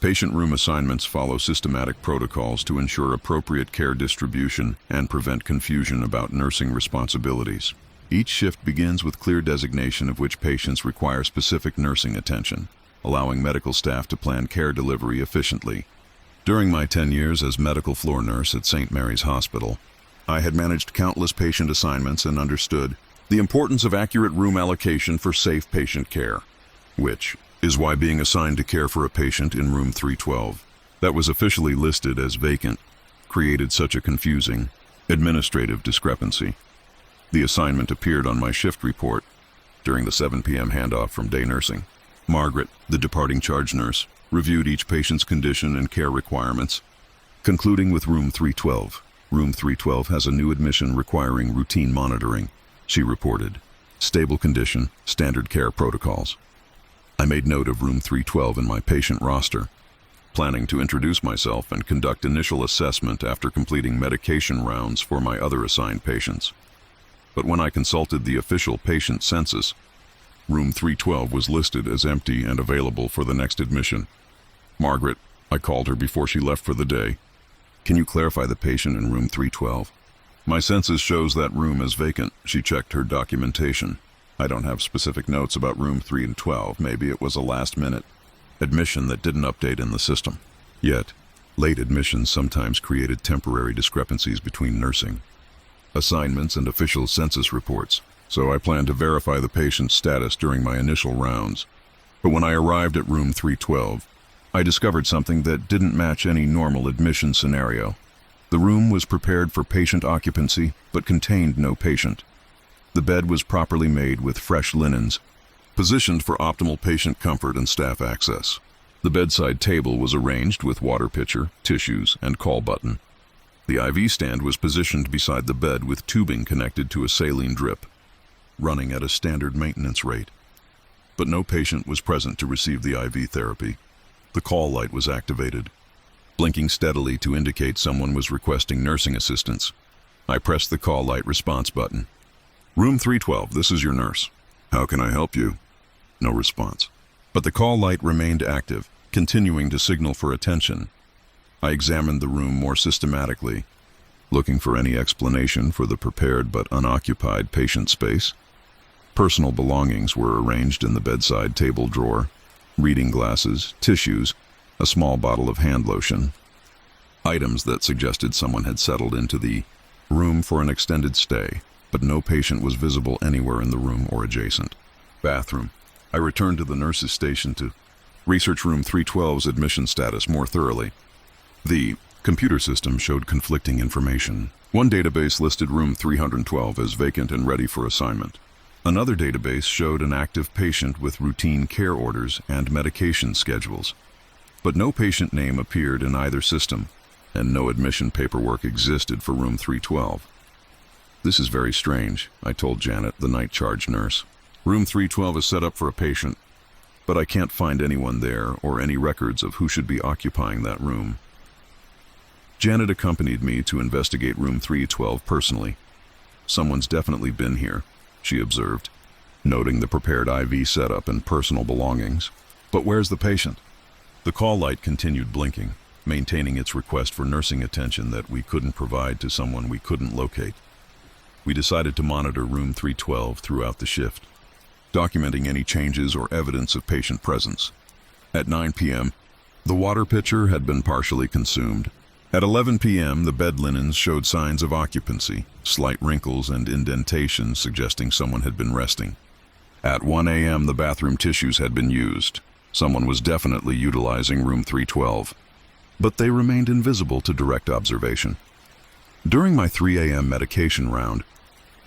Patient room assignments follow systematic protocols to ensure appropriate care distribution and prevent confusion about nursing responsibilities. Each shift begins with clear designation of which patients require specific nursing attention, allowing medical staff to plan care delivery efficiently. During my 10 years as medical floor nurse at St. Mary's Hospital, I had managed countless patient assignments and understood the importance of accurate room allocation for safe patient care, which is why being assigned to care for a patient in room 312 that was officially listed as vacant created such a confusing administrative discrepancy. The assignment appeared on my shift report during the 7 p.m. handoff from day nursing. Margaret, the departing charge nurse, reviewed each patient's condition and care requirements, concluding with room 312. Room 312 has a new admission requiring routine monitoring, she reported. Stable condition, standard care protocols. I made note of room 312 in my patient roster, planning to introduce myself and conduct initial assessment after completing medication rounds for my other assigned patients. But when I consulted the official patient census, room 312 was listed as empty and available for the next admission. Margaret, I called her before she left for the day. Can you clarify the patient in room 312? My census shows that room as vacant. She checked her documentation. I don't have specific notes about room 3 and 12. Maybe it was a last-minute admission that didn't update in the system. Yet, late admissions sometimes created temporary discrepancies between nursing assignments and official census reports, so I planned to verify the patient's status during my initial rounds. But when I arrived at room 312, I discovered something that didn't match any normal admission scenario. The room was prepared for patient occupancy, but contained no patient. The bed was properly made with fresh linens, positioned for optimal patient comfort and staff access. The bedside table was arranged with water pitcher, tissues, and call button. The IV stand was positioned beside the bed with tubing connected to a saline drip, running at a standard maintenance rate. But no patient was present to receive the IV therapy. The call light was activated, blinking steadily to indicate someone was requesting nursing assistance. I pressed the call light response button. Room 312, this is your nurse. How can I help you? No response. But the call light remained active, continuing to signal for attention. I examined the room more systematically, looking for any explanation for the prepared but unoccupied patient space. Personal belongings were arranged in the bedside table drawer, reading glasses, tissues, a small bottle of hand lotion, items that suggested someone had settled into the room for an extended stay, but no patient was visible anywhere in the room or adjacent. Bathroom. I returned to the nurse's station to research room 312's admission status more thoroughly. The computer system showed conflicting information. One database listed room 312 as vacant and ready for assignment. Another database showed an active patient with routine care orders and medication schedules. But no patient name appeared in either system, and no admission paperwork existed for room 312. This is very strange, I told Janet, the night charge nurse. Room 312 is set up for a patient, but I can't find anyone there or any records of who should be occupying that room. Janet accompanied me to investigate room 312 personally. Someone's definitely been here, she observed, noting the prepared IV setup and personal belongings. But where's the patient? The call light continued blinking, maintaining its request for nursing attention that we couldn't provide to someone we couldn't locate. We decided to monitor room 312 throughout the shift, documenting any changes or evidence of patient presence. At 9 p.m., the water pitcher had been partially consumed. At 11 p.m., the bed linens showed signs of occupancy, slight wrinkles and indentations suggesting someone had been resting. At 1 a.m., the bathroom tissues had been used. Someone was definitely utilizing room 312, but they remained invisible to direct observation. During my 3 a.m. medication round,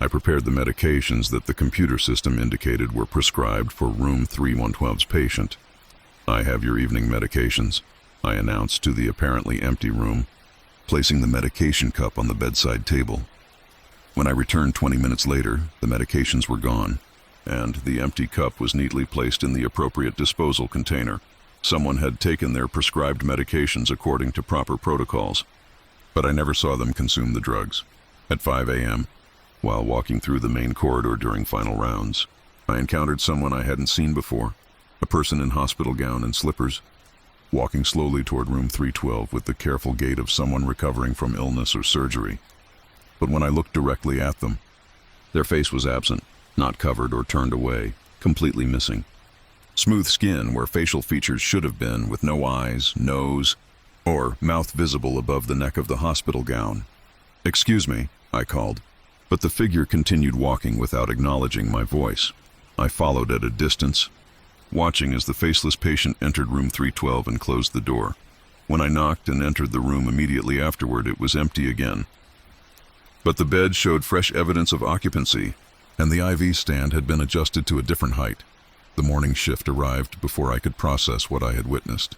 I prepared the medications that the computer system indicated were prescribed for room 312's patient. I have your evening medications, I announced to the apparently empty room, placing the medication cup on the bedside table. When I returned 20 minutes later, the medications were gone, and the empty cup was neatly placed in the appropriate disposal container. Someone had taken their prescribed medications according to proper protocols, but I never saw them consume the drugs. At 5 a.m., while walking through the main corridor during final rounds, I encountered someone I hadn't seen before, a person in hospital gown and slippers. walking slowly toward room 312 with the careful gait of someone recovering from illness or surgery. But when I looked directly at them, their face was absent, not covered or turned away, completely missing. Smooth skin where facial features should have been, with no eyes, nose, or mouth visible above the neck of the hospital gown. "Excuse me," I called, but the figure continued walking without acknowledging my voice. I followed at a distance, watching as the faceless patient entered room 312 and closed the door. When I knocked and entered the room immediately afterward, it was empty again. But the bed showed fresh evidence of occupancy, and the IV stand had been adjusted to a different height. The morning shift arrived before I could process what I had witnessed.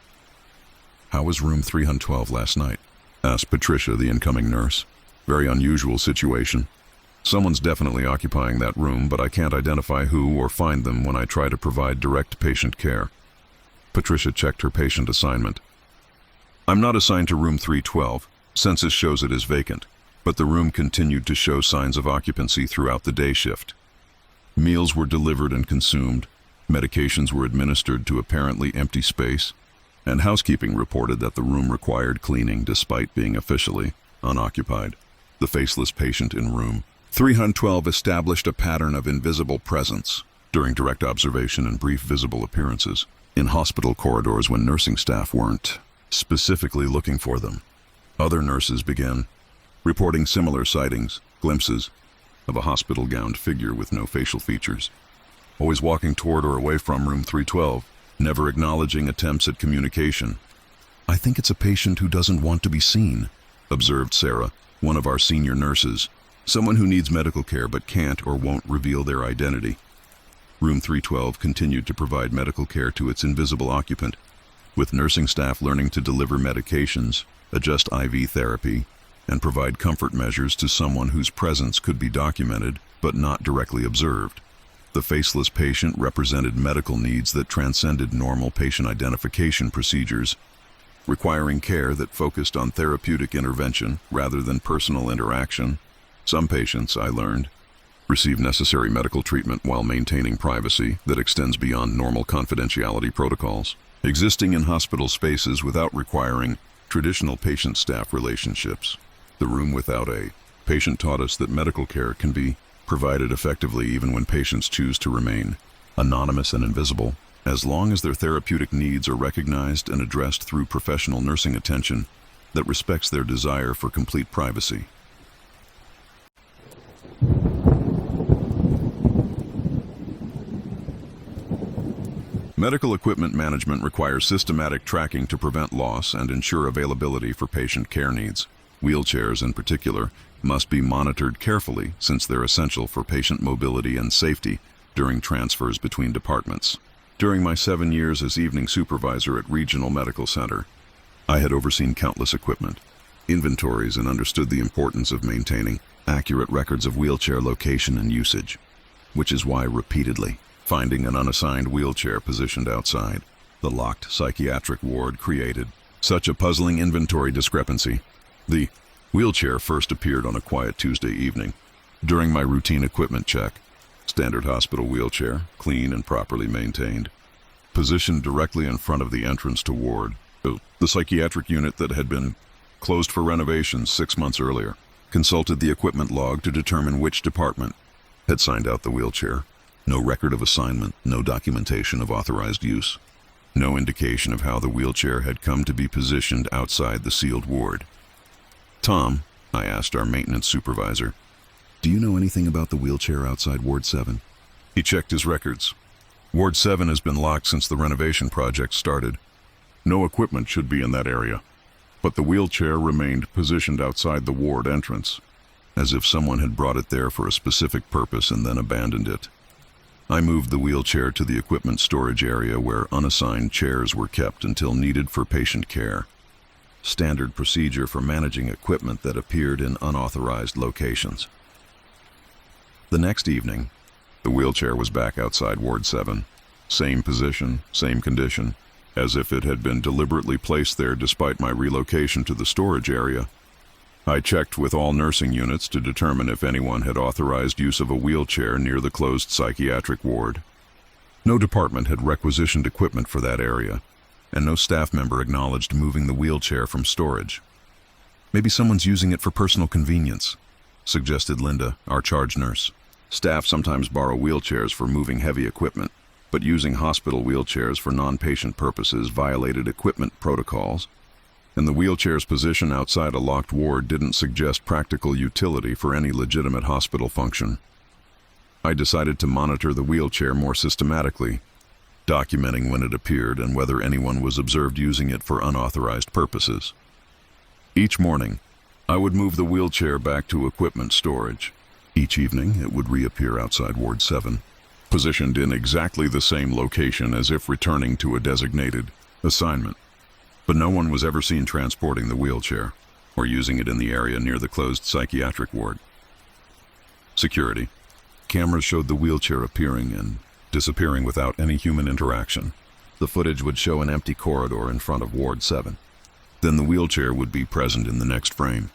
"How was room 312 last night?" asked Patricia, the incoming nurse. "Very unusual situation. Someone's definitely occupying that room, but I can't identify who or find them when I try to provide direct patient care." Patricia checked her patient assignment. "I'm not assigned to room 312. Census shows it is vacant, but the room continued to show signs of occupancy throughout the day shift. Meals were delivered and consumed, medications were administered to apparently empty space, and housekeeping reported that the room required cleaning despite being officially unoccupied. The faceless patient in room 312 established a pattern of invisible presence during direct observation and brief visible appearances in hospital corridors when nursing staff weren't specifically looking for them. Other nurses began reporting similar sightings, glimpses of a hospital-gowned figure with no facial features, always walking toward or away from room 312, never acknowledging attempts at communication. "I think it's a patient who doesn't want to be seen," observed Sarah, one of our senior nurses, someone who needs medical care but can't or won't reveal their identity. Room 312 continued to provide medical care to its invisible occupant, with nursing staff learning to deliver medications, adjust IV therapy, and provide comfort measures to someone whose presence could be documented but not directly observed. The faceless patient represented medical needs that transcended normal patient identification procedures, requiring care that focused on therapeutic intervention rather than personal interaction. Some patients, I learned, receive necessary medical treatment while maintaining privacy that extends beyond normal confidentiality protocols, existing in hospital spaces without requiring traditional patient-staff relationships. The room without a patient taught us that medical care can be provided effectively even when patients choose to remain anonymous and invisible, as long as their therapeutic needs are recognized and addressed through professional nursing attention that respects their desire for complete privacy. Medical equipment management requires systematic tracking to prevent loss and ensure availability for patient care needs. Wheelchairs, in particular, must be monitored carefully since they're essential for patient mobility and safety during transfers between departments. During my 7 years as evening supervisor at Regional Medical Center, I had overseen countless equipment, inventories, and understood the importance of maintaining accurate records of wheelchair location and usage, which is why repeatedly finding an unassigned wheelchair positioned outside the locked psychiatric ward created such a puzzling inventory discrepancy. The wheelchair first appeared on a quiet Tuesday evening during my routine equipment check. Standard hospital wheelchair, clean and properly maintained, positioned directly in front of the entrance to ward, the psychiatric unit that had been closed for renovations 6 months earlier. Consulted the equipment log to determine which department had signed out the wheelchair. No record of assignment, no documentation of authorized use, no indication of how the wheelchair had come to be positioned outside the sealed ward. "Tom," I asked our maintenance supervisor, "do you know anything about the wheelchair outside Ward 7? He checked his records. "Ward 7 has been locked since the renovation project started. No equipment should be in that area, but the wheelchair remained positioned outside the ward entrance, as if someone had brought it there for a specific purpose and then abandoned it." I moved the wheelchair to the equipment storage area where unassigned chairs were kept until needed for patient care. Standard procedure for managing equipment that appeared in unauthorized locations. The next evening, the wheelchair was back outside Ward 7. Same position, same condition, as if it had been deliberately placed there despite my relocation to the storage area. I checked with all nursing units to determine if anyone had authorized use of a wheelchair near the closed psychiatric ward. No department had requisitioned equipment for that area, and no staff member acknowledged moving the wheelchair from storage. "Maybe someone's using it for personal convenience," suggested Linda, our charge nurse. "Staff sometimes borrow wheelchairs for moving heavy equipment, but using hospital wheelchairs for non-patient purposes violated equipment protocols, and the wheelchair's position outside a locked ward didn't suggest practical utility for any legitimate hospital function. I decided to monitor the wheelchair more systematically, documenting when it appeared and whether anyone was observed using it for unauthorized purposes. Each morning, I would move the wheelchair back to equipment storage. Each evening, it would reappear outside Ward 7, positioned in exactly the same location as if returning to a designated assignment. But no one was ever seen transporting the wheelchair or using it in the area near the closed psychiatric ward. Security. Cameras showed the wheelchair appearing and disappearing without any human interaction. The footage would show an empty corridor in front of Ward 7. Then the wheelchair would be present in the next frame,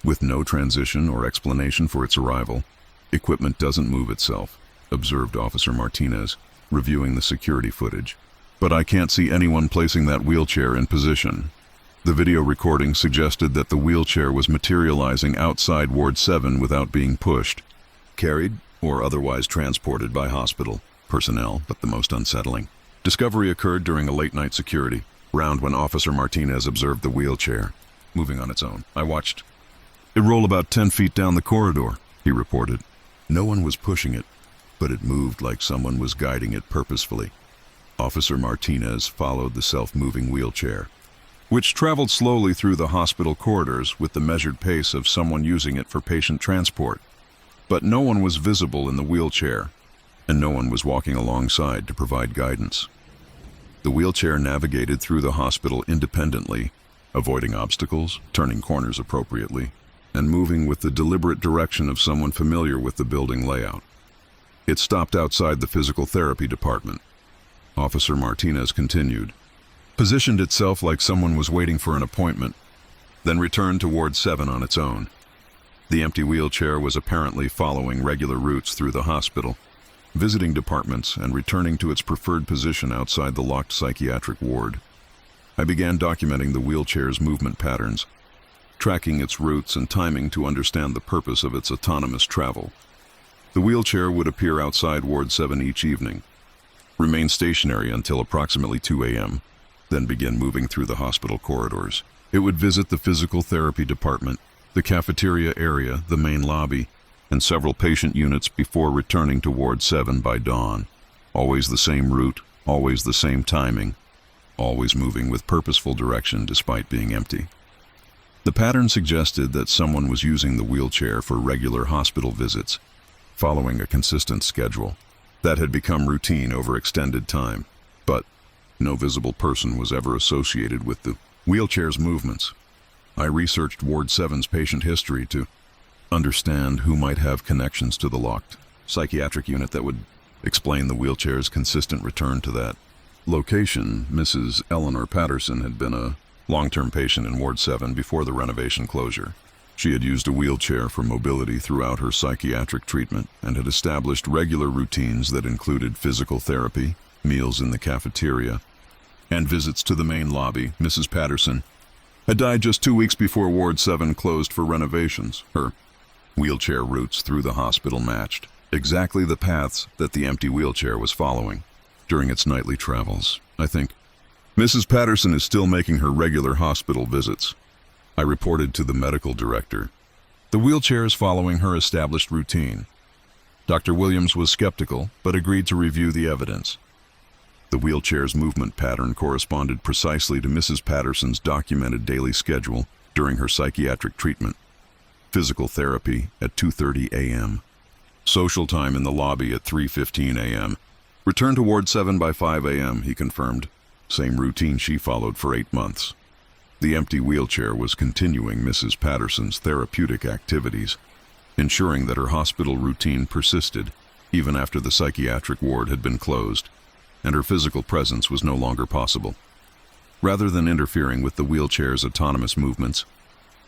with no transition or explanation for its arrival. "Equipment doesn't move itself," observed Officer Martinez, reviewing the security footage. "But I can't see anyone placing that wheelchair in position." The video recording suggested that the wheelchair was materializing outside Ward 7 without being pushed, carried, or otherwise transported by hospital personnel, but the most unsettling discovery occurred during a late-night security round when Officer Martinez observed the wheelchair moving on its own. "I watched it roll about 10 feet down the corridor," he reported. "No one was pushing it, but it moved like someone was guiding it purposefully." Officer Martinez followed the self-moving wheelchair, which traveled slowly through the hospital corridors with the measured pace of someone using it for patient transport. But no one was visible in the wheelchair, and no one was walking alongside to provide guidance. The wheelchair navigated through the hospital independently, avoiding obstacles, turning corners appropriately, and moving with the deliberate direction of someone familiar with the building layout. It stopped outside the physical therapy department. Officer Martinez continued, positioned itself like someone was waiting for an appointment, then returned to Ward 7 on its own. The empty wheelchair was apparently following regular routes through the hospital, visiting departments and returning to its preferred position outside the locked psychiatric ward. I began documenting the wheelchair's movement patterns, tracking its routes and timing to understand the purpose of its autonomous travel. The wheelchair would appear outside Ward 7 each evening, remain stationary until approximately 2 a.m., then begin moving through the hospital corridors. It would visit the physical therapy department, the cafeteria area, the main lobby, and several patient units before returning to Ward 7 by dawn. Always the same route, always the same timing, always moving with purposeful direction despite being empty. The pattern suggested that someone was using the wheelchair for regular hospital visits, following a consistent schedule that had become routine over extended time, but no visible person was ever associated with the wheelchair's movements. I researched Ward 7's patient history to understand who might have connections to the locked psychiatric unit that would explain the wheelchair's consistent return to that location. Mrs. Eleanor Patterson had been a long-term patient in Ward 7 before the renovation closure. She had used a wheelchair for mobility throughout her psychiatric treatment and had established regular routines that included physical therapy, meals in the cafeteria, and visits to the main lobby. Mrs. Patterson had died just 2 weeks before Ward 7 closed for renovations. Her wheelchair routes through the hospital matched exactly the paths that the empty wheelchair was following during its nightly travels. I think Mrs. Patterson is still making her regular hospital visits, I reported to the medical director. The wheelchair is following her established routine. Dr. Williams was skeptical, but agreed to review the evidence. The wheelchair's movement pattern corresponded precisely to Mrs. Patterson's documented daily schedule during her psychiatric treatment. Physical therapy at 2:30 a.m. Social time in the lobby at 3:15 a.m. Return to Ward 7 by 5 a.m., he confirmed. Same routine she followed for 8 months. The empty wheelchair was continuing Mrs. Patterson's therapeutic activities, ensuring that her hospital routine persisted even after the psychiatric ward had been closed, and her physical presence was no longer possible. Rather than interfering with the wheelchair's autonomous movements,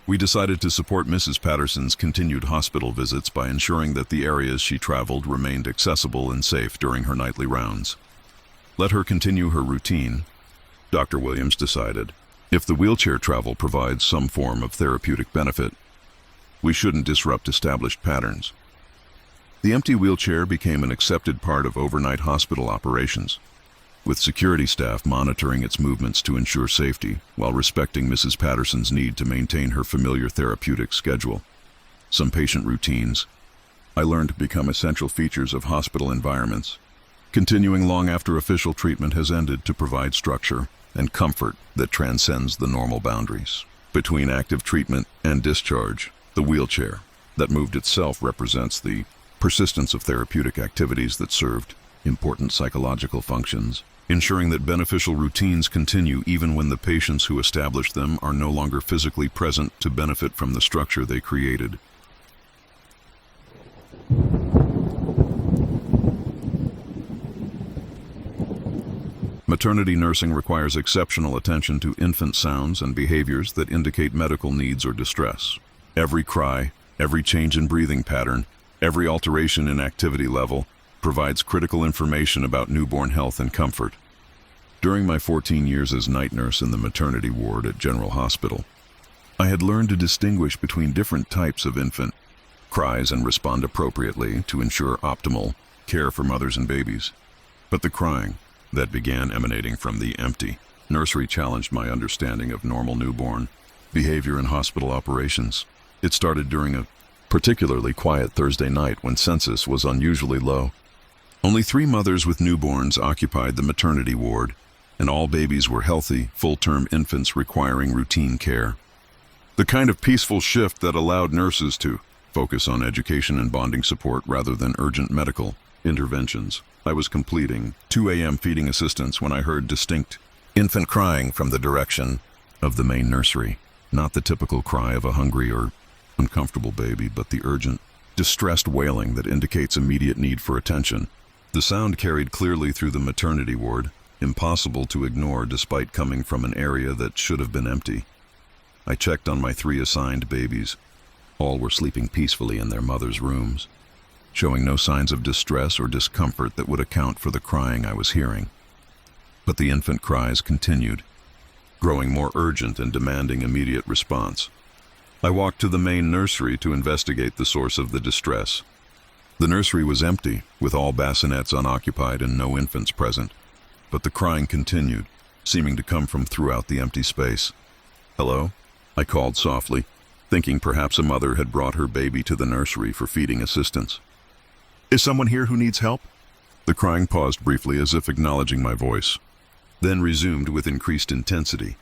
we decided to support Mrs. Patterson's continued hospital visits by ensuring that the areas she traveled remained accessible and safe during her nightly rounds. Let her continue her routine, Dr. Williams decided. If the wheelchair travel provides some form of therapeutic benefit, we shouldn't disrupt established patterns. The empty wheelchair became an accepted part of overnight hospital operations, with security staff monitoring its movements to ensure safety while respecting Mrs. Patterson's need to maintain her familiar therapeutic schedule. Some patient routines I learned to become essential features of hospital environments, continuing long after official treatment has ended to provide structure and comfort that transcends the normal boundaries. Between active treatment and discharge, the wheelchair that moved itself represents the persistence of therapeutic activities that served important psychological functions, ensuring that beneficial routines continue even when the patients who established them are no longer physically present to benefit from the structure they created. Maternity nursing requires exceptional attention to infant sounds and behaviors that indicate medical needs or distress. Every cry, every change in breathing pattern, every alteration in activity level provides critical information about newborn health and comfort. During my 14 years as night nurse in the maternity ward at General Hospital, I had learned to distinguish between different types of infant cries and respond appropriately to ensure optimal care for mothers and babies. But the crying that began emanating from the empty nursery challenged my understanding of normal newborn behavior in hospital operations. It started during a particularly quiet Thursday night when census was unusually low. Only 3 mothers with newborns occupied the maternity ward, and all babies were healthy, full-term infants requiring routine care. The kind of peaceful shift that allowed nurses to focus on education and bonding support rather than urgent medical interventions. I was completing 2 a.m. feeding assistance when I heard distinct infant crying from the direction of the main nursery. Not the typical cry of a hungry or uncomfortable baby, but the urgent, distressed wailing that indicates immediate need for attention. The sound carried clearly through the maternity ward, impossible to ignore despite coming from an area that should have been empty. I checked on my 3 assigned babies. All were sleeping peacefully in their mothers' rooms, showing no signs of distress or discomfort that would account for the crying I was hearing. But the infant cries continued, growing more urgent and demanding immediate response. I walked to the main nursery to investigate the source of the distress. The nursery was empty, with all bassinets unoccupied and no infants present, but the crying continued, seeming to come from throughout the empty space. "Hello?" I called softly, thinking perhaps a mother had brought her baby to the nursery for feeding assistance. "Is someone here who needs help?" The crying paused briefly as if acknowledging my voice, then resumed with increased intensity.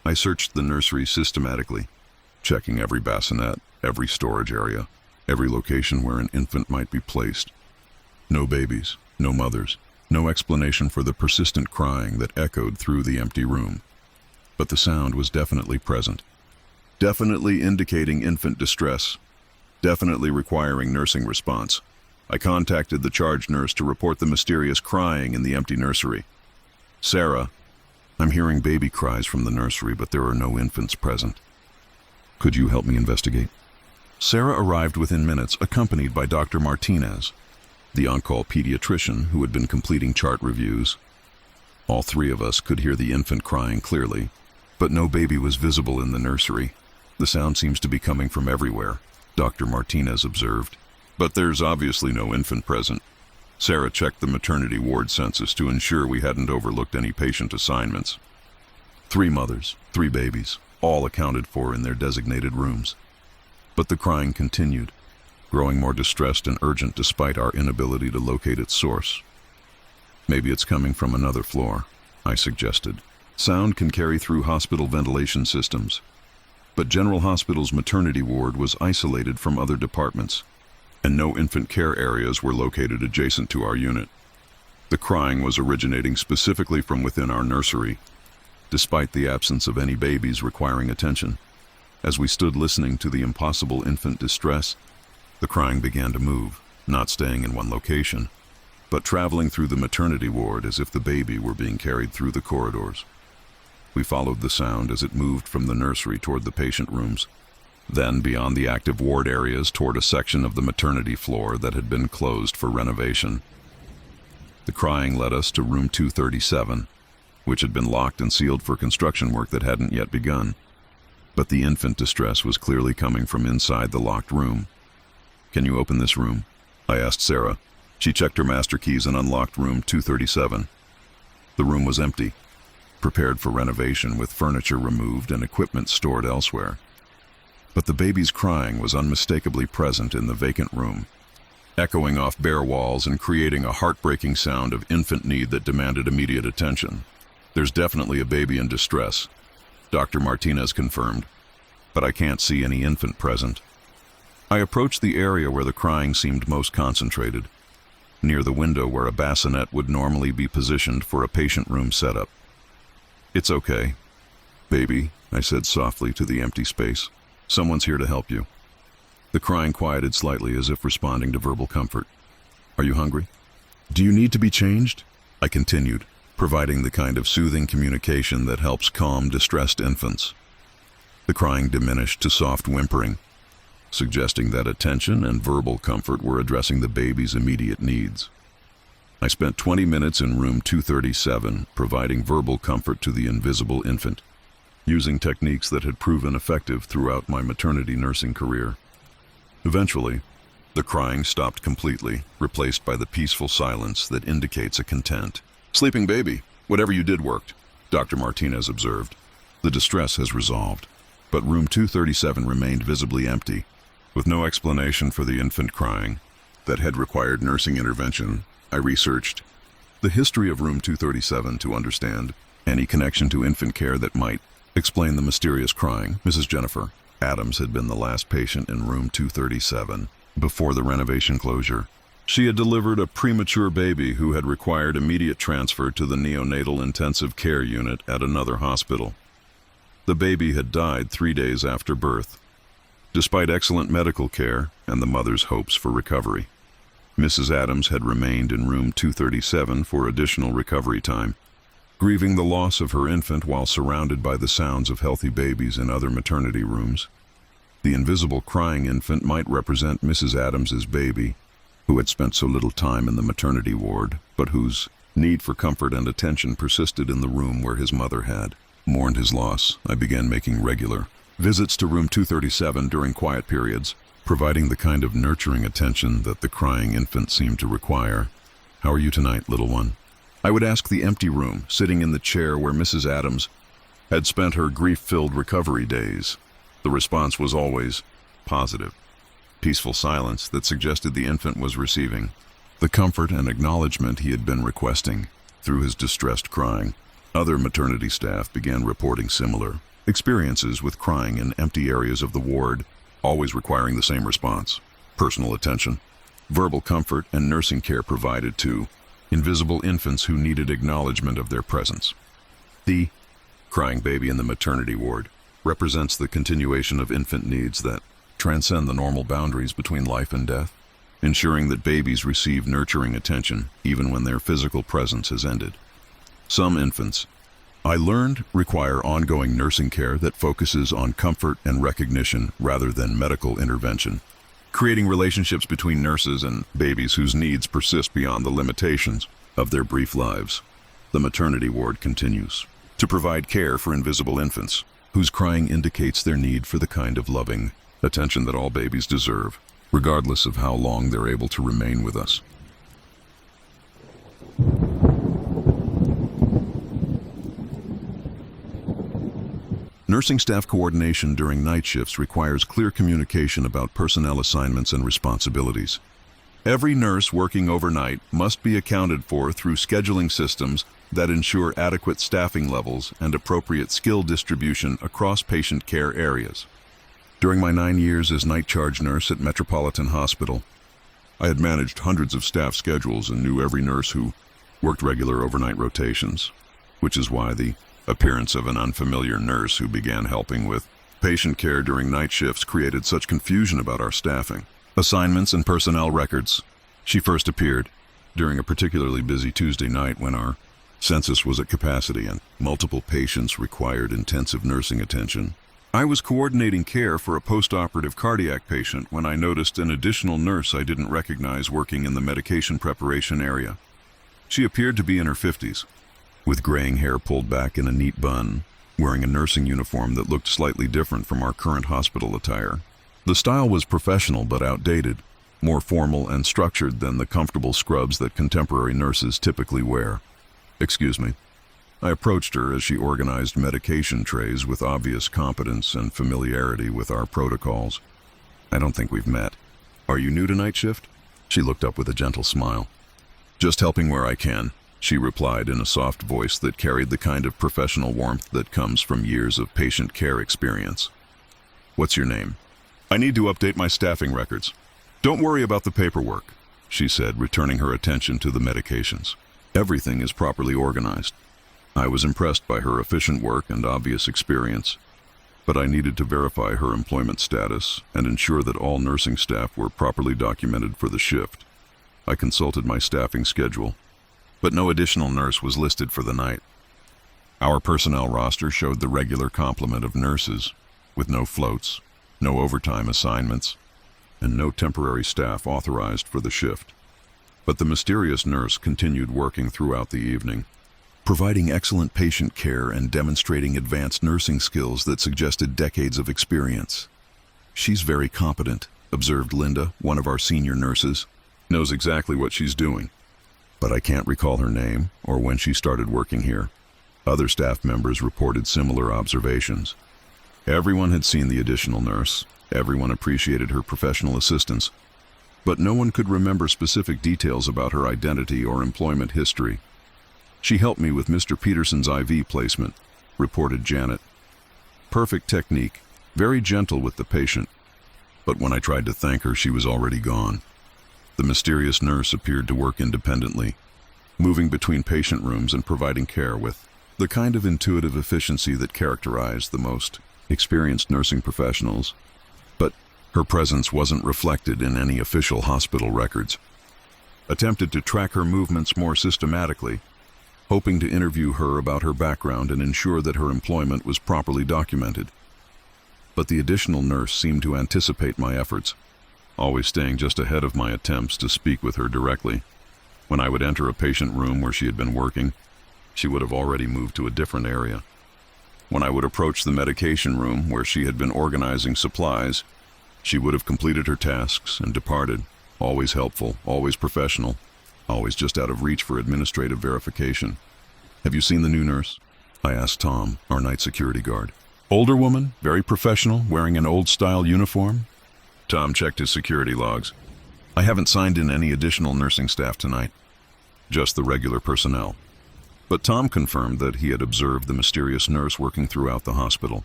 I searched the nursery systematically, checking every bassinet, every storage area, every location where an infant might be placed. No babies, no mothers, no explanation for the persistent crying that echoed through the empty room. But the sound was definitely present, definitely indicating infant distress, definitely requiring nursing response. I contacted the charge nurse to report the mysterious crying in the empty nursery. "Sarah, I'm hearing baby cries from the nursery, but there are no infants present. Could you help me investigate?" Sarah arrived within minutes, accompanied by Dr. Martinez, the on-call pediatrician who had been completing chart reviews. All 3 of us could hear the infant crying clearly, but no baby was visible in the nursery. "The sound seems to be coming from everywhere," Dr. Martinez observed. "But there's obviously no infant present." Sarah checked the maternity ward census to ensure we hadn't overlooked any patient assignments. 3 mothers, 3 babies, all accounted for in their designated rooms. But the crying continued, growing more distressed and urgent despite our inability to locate its source. "Maybe it's coming from another floor," I suggested. Sound can carry through hospital ventilation systems, but General Hospital's maternity ward was isolated from other departments, and no infant care areas were located adjacent to our unit. The crying was originating specifically from within our nursery, despite the absence of any babies requiring attention. As we stood listening to the impossible infant distress, the crying began to move, not staying in one location, but traveling through the maternity ward as if the baby were being carried through the corridors. We followed the sound as it moved from the nursery toward the patient rooms, then beyond the active ward areas toward a section of the maternity floor that had been closed for renovation. The crying led us to room 237, which had been locked and sealed for construction work that hadn't yet begun. But the infant distress was clearly coming from inside the locked room. "Can you open this room?" I asked Sarah. She checked her master keys and unlocked room 237. The room was empty, prepared for renovation with furniture removed and equipment stored elsewhere. But the baby's crying was unmistakably present in the vacant room, echoing off bare walls and creating a heartbreaking sound of infant need that demanded immediate attention. "There's definitely a baby in distress," Dr. Martinez confirmed, "but I can't see any infant present." I approached the area where the crying seemed most concentrated, near the window where a bassinet would normally be positioned for a patient room setup. "It's okay, baby," I said softly to the empty space. "Someone's here to help you." The crying quieted slightly as if responding to verbal comfort. "Are you hungry? Do you need to be changed?" I continued, providing the kind of soothing communication that helps calm distressed infants. The crying diminished to soft whimpering, suggesting that attention and verbal comfort were addressing the baby's immediate needs. I spent 20 minutes in room 237, providing verbal comfort to the invisible infant, using techniques that had proven effective throughout my maternity nursing career. Eventually, the crying stopped completely, replaced by the peaceful silence that indicates a content. "Sleeping baby, whatever you did worked," Dr. Martinez observed. "The distress has resolved, but room 237 remained visibly empty, with no explanation for the infant crying that had required nursing intervention. I researched the history of room 237 to understand any connection to infant care that might explain the mysterious crying. Mrs. Jennifer Adams had been the last patient in room 237 before the renovation closure. She had delivered a premature baby who had required immediate transfer to the neonatal intensive care unit at another hospital. The baby had died 3 days after birth, despite excellent medical care and the mother's hopes for recovery. Mrs. Adams had remained in room 237 for additional recovery time, grieving the loss of her infant while surrounded by the sounds of healthy babies in other maternity rooms. The invisible crying infant might represent Mrs. Adams's baby, who had spent so little time in the maternity ward, but whose need for comfort and attention persisted in the room where his mother had mourned his loss. I began making regular visits to room 237 during quiet periods, providing the kind of nurturing attention that the crying infant seemed to require. "How are you tonight, little one?" I would ask the empty room, sitting in the chair where Mrs. Adams had spent her grief-filled recovery days. The response was always positive, peaceful silence that suggested the infant was receiving the comfort and acknowledgement he had been requesting through his distressed crying. Other maternity staff began reporting similar experiences with crying in empty areas of the ward, always requiring the same response: personal attention, verbal comfort, and nursing care provided to invisible infants who needed acknowledgement of their presence. The crying baby in the maternity ward represents the continuation of infant needs that transcend the normal boundaries between life and death, ensuring that babies receive nurturing attention even when their physical presence has ended. Some infants, I learned, require ongoing nursing care that focuses on comfort and recognition rather than medical intervention, creating relationships between nurses and babies whose needs persist beyond the limitations of their brief lives. The maternity ward continues to provide care for invisible infants, whose crying indicates their need for the kind of loving attention that all babies deserve, regardless of how long they're able to remain with us. Nursing staff coordination during night shifts requires clear communication about personnel assignments and responsibilities. Every nurse working overnight must be accounted for through scheduling systems that ensure adequate staffing levels and appropriate skill distribution across patient care areas. During my 9 years as night charge nurse at Metropolitan Hospital, I had managed hundreds of staff schedules and knew every nurse who worked regular overnight rotations, which is why the appearance of an unfamiliar nurse who began helping with patient care during night shifts created such confusion about our staffing, assignments, and personnel records. She first appeared during a particularly busy Tuesday night when our census was at capacity and multiple patients required intensive nursing attention. I was coordinating care for a post-operative cardiac patient when I noticed an additional nurse I didn't recognize working in the medication preparation area. She appeared to be in her 50s, with graying hair pulled back in a neat bun, wearing a nursing uniform that looked slightly different from our current hospital attire. The style was professional but outdated, more formal and structured than the comfortable scrubs that contemporary nurses typically wear. "Excuse me." I approached her as she organized medication trays with obvious competence and familiarity with our protocols. "I don't think we've met. Are you new to night shift?" She looked up with a gentle smile. "Just helping where I can," she replied in a soft voice that carried the kind of professional warmth that comes from years of patient care experience. "What's your name?" "I need to update my staffing records." "Don't worry about the paperwork," she said, returning her attention to the medications. "Everything is properly organized." I was impressed by her efficient work and obvious experience, but I needed to verify her employment status and ensure that all nursing staff were properly documented for the shift. I consulted my staffing schedule, but no additional nurse was listed for the night. Our personnel roster showed the regular complement of nurses, with no floats, no overtime assignments, and no temporary staff authorized for the shift. But the mysterious nurse continued working throughout the evening, providing excellent patient care and demonstrating advanced nursing skills that suggested decades of experience. "She's very competent," observed Linda, one of our senior nurses. "Knows exactly what she's doing." But I can't recall her name or when she started working here. Other staff members reported similar observations. Everyone had seen the additional nurse. Everyone appreciated her professional assistance, but no one could remember specific details about her identity or employment history. "She helped me with Mr. Peterson's IV placement," reported Janet. "Perfect technique, very gentle with the patient." But when I tried to thank her, she was already gone. The mysterious nurse appeared to work independently, moving between patient rooms and providing care with the kind of intuitive efficiency that characterized the most experienced nursing professionals. But her presence wasn't reflected in any official hospital records. Attempted to track her movements more systematically, hoping to interview her about her background and ensure that her employment was properly documented. But the additional nurse seemed to anticipate my efforts, always staying just ahead of my attempts to speak with her directly. When I would enter a patient room where she had been working, she would have already moved to a different area. When I would approach the medication room where she had been organizing supplies, she would have completed her tasks and departed, always helpful, always professional, always just out of reach for administrative verification. "Have you seen the new nurse?" I asked Tom, our night security guard. "Older woman, very professional, wearing an old-style uniform." Tom checked his security logs. "I haven't signed in any additional nursing staff tonight, just the regular personnel." But Tom confirmed that he had observed the mysterious nurse working throughout the hospital,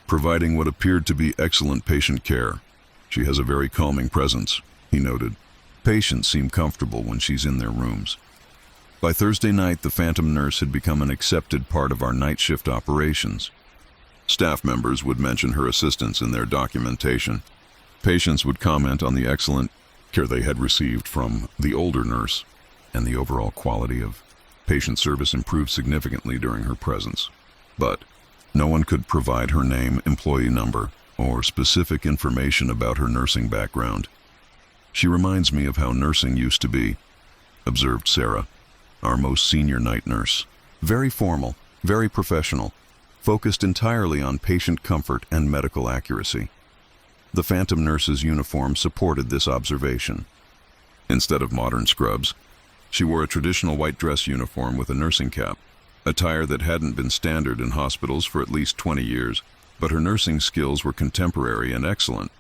providing what appeared to be excellent patient care. "She has a very calming presence," he noted. "Patients seem comfortable when she's in their rooms." By Thursday night, the phantom nurse had become an accepted part of our night shift operations. Staff members would mention her assistance in their documentation. Patients would comment on the excellent care they had received from the older nurse, and the overall quality of patient service improved significantly during her presence. But no one could provide her name, employee number, or specific information about her nursing background. "She reminds me of how nursing used to be," observed Sarah, our most senior night nurse. "Very formal, very professional, focused entirely on patient comfort and medical accuracy." The phantom nurse's uniform supported this observation. Instead of modern scrubs, she wore a traditional white dress uniform with a nursing cap, attire that hadn't been standard in hospitals for at least 20 years, but her nursing skills were contemporary and excellent,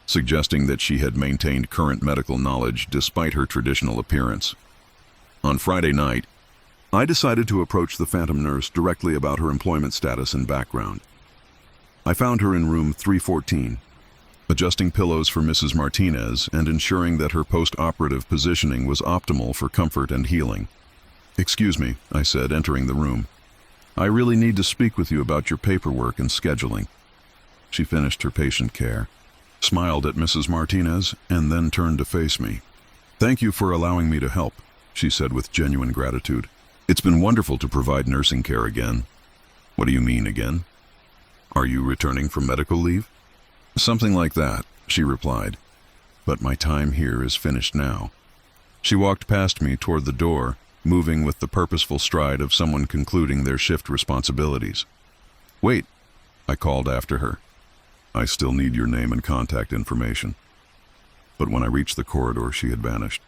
suggesting that she had maintained current medical knowledge despite her traditional appearance. On Friday night, I decided to approach the phantom nurse directly about her employment status and background. I found her in room 314, adjusting pillows for Mrs. Martinez and ensuring that her post-operative positioning was optimal for comfort and healing. "Excuse me," I said, entering the room. "I really need to speak with you about your paperwork and scheduling." She finished her patient care, smiled at Mrs. Martinez, and then turned to face me. "Thank you for allowing me to help," she said with genuine gratitude. "It's been wonderful to provide nursing care again." "What do you mean again? Are you returning from medical leave?" "Something like that," she replied. "But my time here is finished now." She walked past me toward the door, moving with the purposeful stride of someone concluding their shift responsibilities. "Wait," I called after her. "I still need your name and contact information." But when I reached the corridor, she had vanished.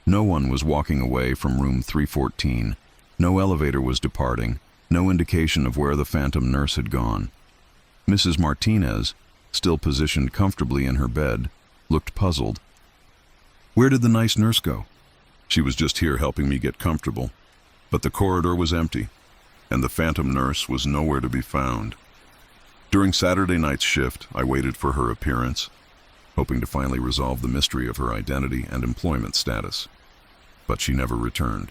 No one was walking away from room 314. No elevator was departing. No indication of where the phantom nurse had gone. Mrs. Martinez, still positioned comfortably in her bed, looked puzzled. "Where did the nice nurse go?" "She was just here helping me get comfortable." But the corridor was empty, and the phantom nurse was nowhere to be found. During Saturday night's shift, I waited for her appearance, hoping to finally resolve the mystery of her identity and employment status. But she never returned.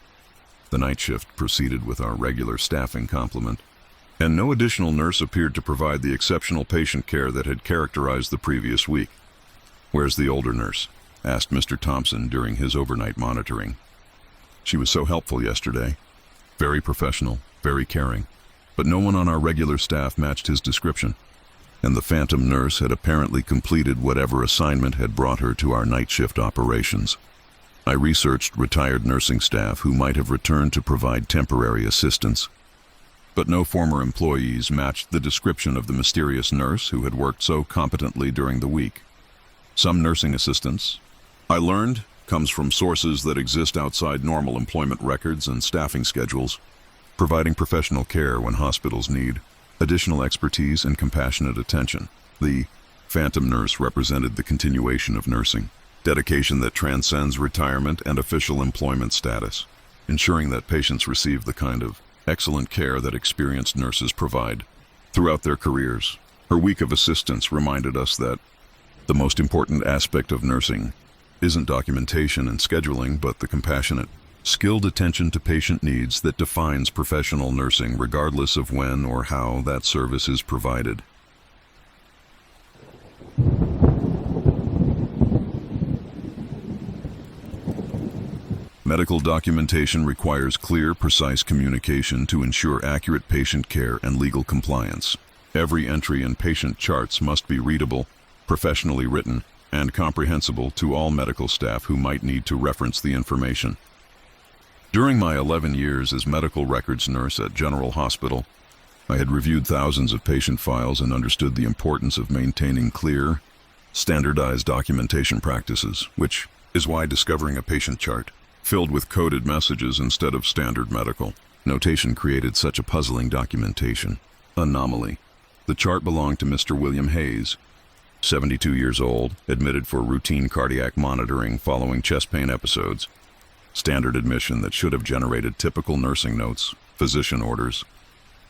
The night shift proceeded with our regular staffing complement, and no additional nurse appeared to provide the exceptional patient care that had characterized the previous week. "Where's the older nurse?" asked Mr. Thompson during his overnight monitoring. "She was so helpful yesterday. Very professional, very caring. But no one on our regular staff matched his description, and the phantom nurse had apparently completed whatever assignment had brought her to our night shift operations." I researched retired nursing staff who might have returned to provide temporary assistance, but no former employees matched the description of the mysterious nurse who had worked so competently during the week. Some nursing assistance, I learned, comes from sources that exist outside normal employment records and staffing schedules, providing professional care when hospitals need additional expertise and compassionate attention. The phantom nurse represented the continuation of nursing, dedication that transcends retirement and official employment status, ensuring that patients receive the kind of excellent care that experienced nurses provide throughout their careers. Her week of assistance reminded us that the most important aspect of nursing isn't documentation and scheduling, but the compassionate, skilled attention to patient needs that defines professional nursing, regardless of when or how that service is provided. Medical documentation requires clear, precise communication to ensure accurate patient care and legal compliance. Every entry in patient charts must be readable, professionally written, and comprehensible to all medical staff who might need to reference the information. During my 11 years as medical records nurse at General Hospital, I had reviewed thousands of patient files and understood the importance of maintaining clear, standardized documentation practices, which is why discovering a patient chart filled with coded messages instead of standard medical notation created such a puzzling documentation anomaly. The chart belonged to Mr. William Hayes, 72 years old, admitted for routine cardiac monitoring following chest pain episodes. Standard admission that should have generated typical nursing notes, physician orders,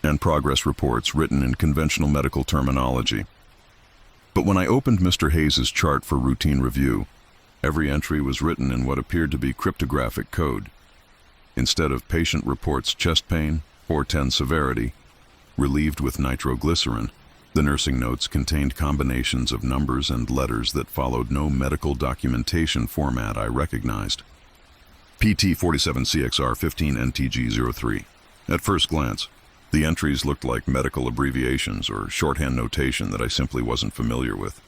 and progress reports written in conventional medical terminology. But when I opened Mr. Hayes's chart for routine review, every entry was written in what appeared to be cryptographic code. Instead of patient reports chest pain, 410 severity, relieved with nitroglycerin, the nursing notes contained combinations of numbers and letters that followed no medical documentation format I recognized. PT 47 CXR 15 NTG 03. At first glance, the entries looked like medical abbreviations or shorthand notation that I simply wasn't familiar with.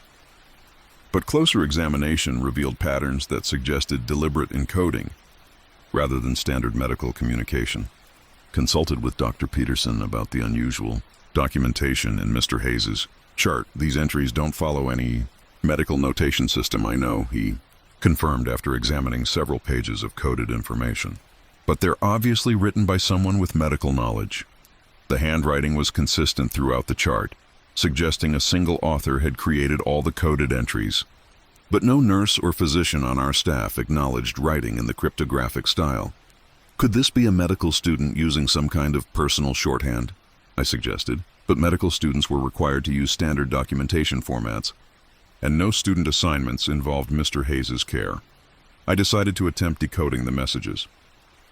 But closer examination revealed patterns that suggested deliberate encoding rather than standard medical communication. Consulted with Dr. Peterson about the unusual documentation in Mr. Hayes's chart. "These entries don't follow any medical notation system, I know," he confirmed after examining several pages of coded information. "But they're obviously written by someone with medical knowledge." The handwriting was consistent throughout the chart, suggesting a single author had created all the coded entries. But no nurse or physician on our staff acknowledged writing in the cryptographic style. "Could this be a medical student using some kind of personal shorthand?" I suggested, but medical students were required to use standard documentation formats, and no student assignments involved Mr. Hayes's care. I decided to attempt decoding the messages,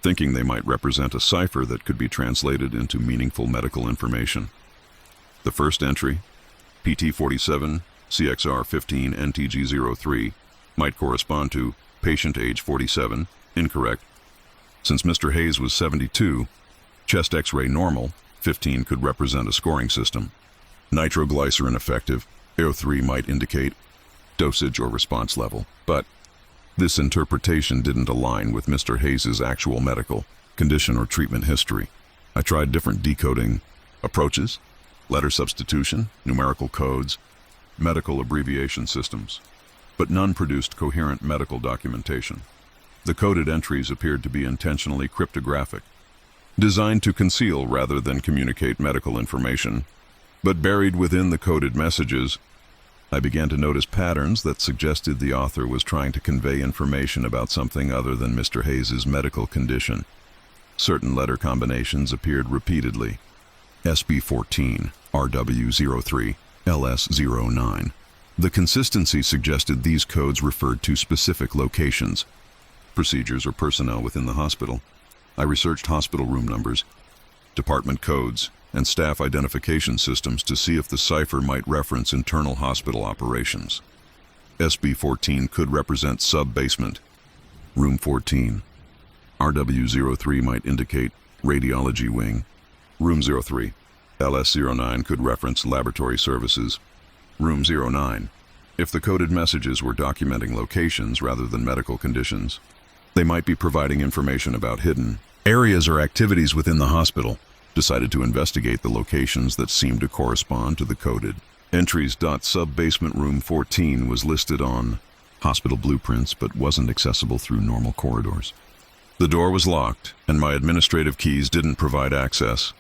thinking they might represent a cipher that could be translated into meaningful medical information. The first entry, PT 47 CXR 15 NTG 03, might correspond to patient age 47, incorrect. Since Mr. Hayes was 72, chest X-ray normal, 15 could represent a scoring system. Nitroglycerin effective, 03 might indicate dosage or response level, but This interpretation didn't align with Mr. Hayes's actual medical condition or treatment history. I tried different decoding approaches, letter substitution, numerical codes, medical abbreviation systems, but none produced coherent medical documentation. The coded entries appeared to be intentionally cryptographic, designed to conceal rather than communicate medical information. But buried within the coded messages, I began to notice patterns that suggested the author was trying to convey information about something other than Mr. Hayes's medical condition. Certain letter combinations appeared repeatedly. SB14, RW03, LS09. The consistency suggested these codes referred to specific locations, procedures, or personnel within the hospital. I researched hospital room numbers, department codes, and staff identification systems to see if the cipher might reference internal hospital operations. SB14 could represent sub-basement. Room 14. RW03 might indicate radiology wing. Room 03. LS09 could reference laboratory services. Room 09. If the coded messages were documenting locations rather than medical conditions, they might be providing information about hidden areas or activities within the hospital. Decided to investigate the locations that seemed to correspond to the coded entries. Sub-basement room 14 was listed on hospital blueprints but wasn't accessible through normal corridors. The door was locked, and my administrative keys didn't provide access.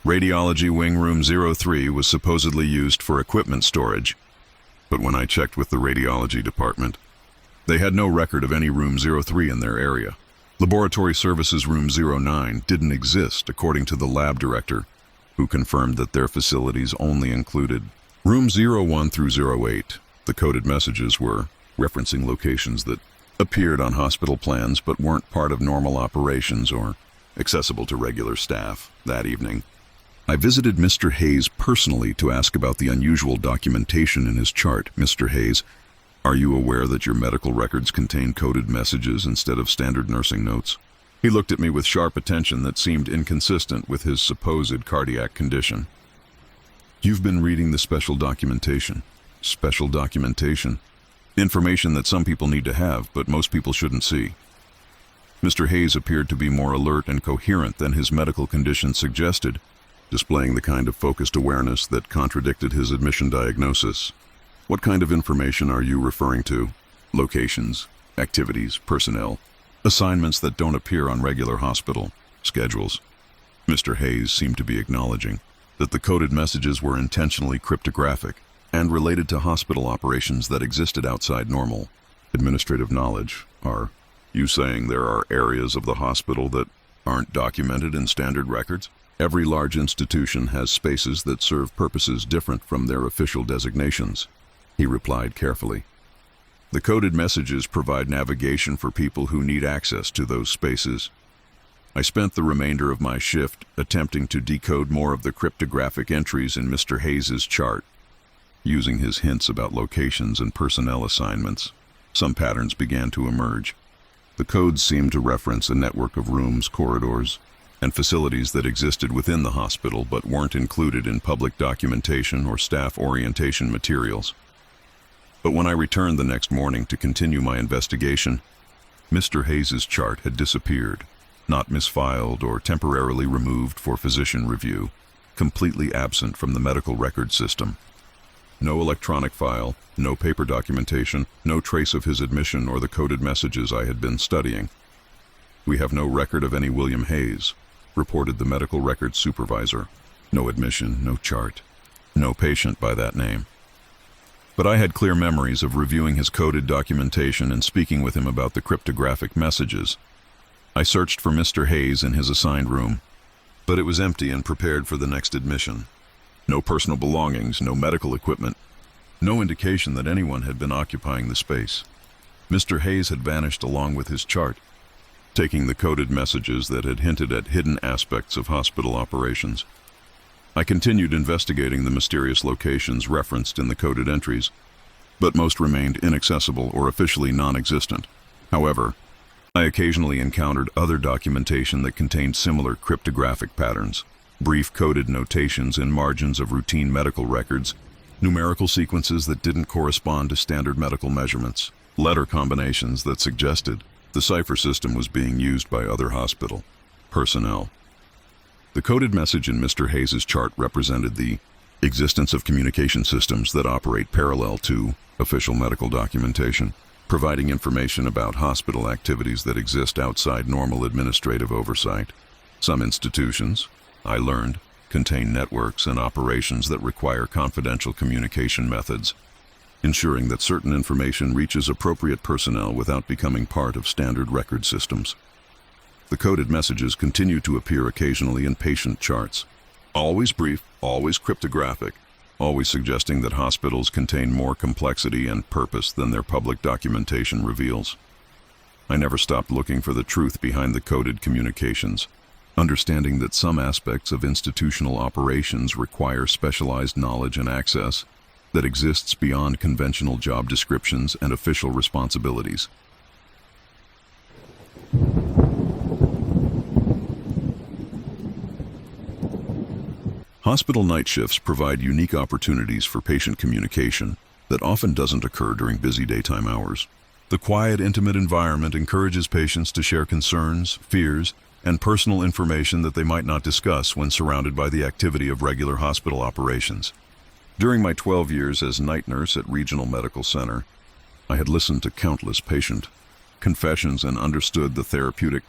Radiology wing room 03 was supposedly used for equipment storage, but when I checked with the radiology department, they had no record of any room 03 in their area. Laboratory services room 09 didn't exist, according to the lab director, who confirmed that their facilities only included room 01 through 08. The coded messages were referencing locations that appeared on hospital plans but weren't part of normal operations or accessible to regular staff. That evening, I visited Mr. Hayes personally to ask about the unusual documentation in his chart. Mr. Hayes, are you aware that your medical records contain coded messages instead of standard nursing notes? He looked at me with sharp attention that seemed inconsistent with his supposed cardiac condition. You've been reading the special documentation. Special documentation? Information that some people need to have, but most people shouldn't see. Mr. Hayes appeared to be more alert and coherent than his medical condition suggested, displaying the kind of focused awareness that contradicted his admission diagnosis. What kind of information are you referring to? Locations, activities, personnel, assignments that don't appear on regular hospital schedules. Mr. Hayes seemed to be acknowledging that the coded messages were intentionally cryptographic and related to hospital operations that existed outside normal administrative knowledge. Are you saying there are areas of the hospital that aren't documented in standard records? Every large institution has spaces that serve purposes different from their official designations, he replied carefully. The coded messages provide navigation for people who need access to those spaces. I spent the remainder of my shift attempting to decode more of the cryptographic entries in Mr. Hayes's chart. Using his hints about locations and personnel assignments, some patterns began to emerge. The codes seemed to reference a network of rooms, corridors, and facilities that existed within the hospital but weren't included in public documentation or staff orientation materials. But when I returned the next morning to continue my investigation, Mr. Hayes's chart had disappeared, not misfiled or temporarily removed for physician review, completely absent from the medical record system. No electronic file, no paper documentation, no trace of his admission or the coded messages I had been studying. We have no record of any William Hayes, reported the medical records supervisor. No admission, no chart, no patient by that name. But I had clear memories of reviewing his coded documentation and speaking with him about the cryptographic messages. I searched for Mr. Hayes in his assigned room, but it was empty and prepared for the next admission. No personal belongings, no medical equipment, no indication that anyone had been occupying the space. Mr. Hayes had vanished along with his chart, taking the coded messages that had hinted at hidden aspects of hospital operations. I continued investigating the mysterious locations referenced in the coded entries, but most remained inaccessible or officially non-existent. However, I occasionally encountered other documentation that contained similar cryptographic patterns, brief coded notations in margins of routine medical records, numerical sequences that didn't correspond to standard medical measurements. letter combinations that suggested the cipher system was being used by other hospital personnel. The coded message in Mr. Hayes's chart represented the existence of communication systems that operate parallel to official medical documentation, providing information about hospital activities that exist outside normal administrative oversight. Some institutions, I learned, contain networks and operations that require confidential communication methods, ensuring that certain information reaches appropriate personnel without becoming part of standard record systems. The coded messages continue to appear occasionally in patient charts, always brief, always cryptographic, always suggesting that hospitals contain more complexity and purpose than their public documentation reveals. I never stopped looking for the truth behind the coded communications, understanding that some aspects of institutional operations require specialized knowledge and access that exists beyond conventional job descriptions and official responsibilities. Hospital night shifts provide unique opportunities for patient communication that often doesn't occur during busy daytime hours. The quiet, intimate environment encourages patients to share concerns, fears, and personal information that they might not discuss when surrounded by the activity of regular hospital operations. During my 12 years as night nurse at Regional Medical Center, I had listened to countless patient confessions and understood the therapeutic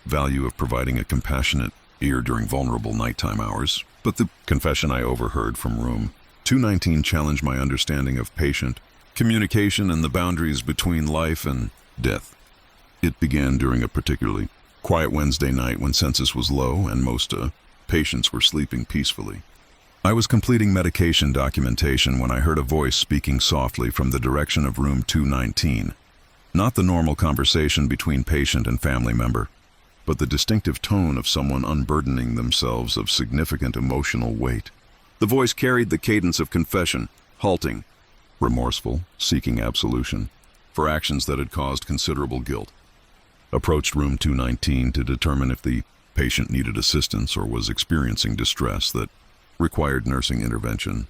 value of providing a compassionate ear during vulnerable nighttime hours. But the confession I overheard from room 219 challenged my understanding of patient communication and the boundaries between life and death. It began during a particularly quiet Wednesday night when census was low and most patients were sleeping peacefully. I was completing medication documentation when I heard a voice speaking softly from the direction of room 219. Not the normal conversation between patient and family member, but the distinctive tone of someone unburdening themselves of significant emotional weight. The voice carried the cadence of confession, halting, remorseful, seeking absolution for actions that had caused considerable guilt. Approached room 219 to determine if the patient needed assistance or was experiencing distress that required nursing intervention.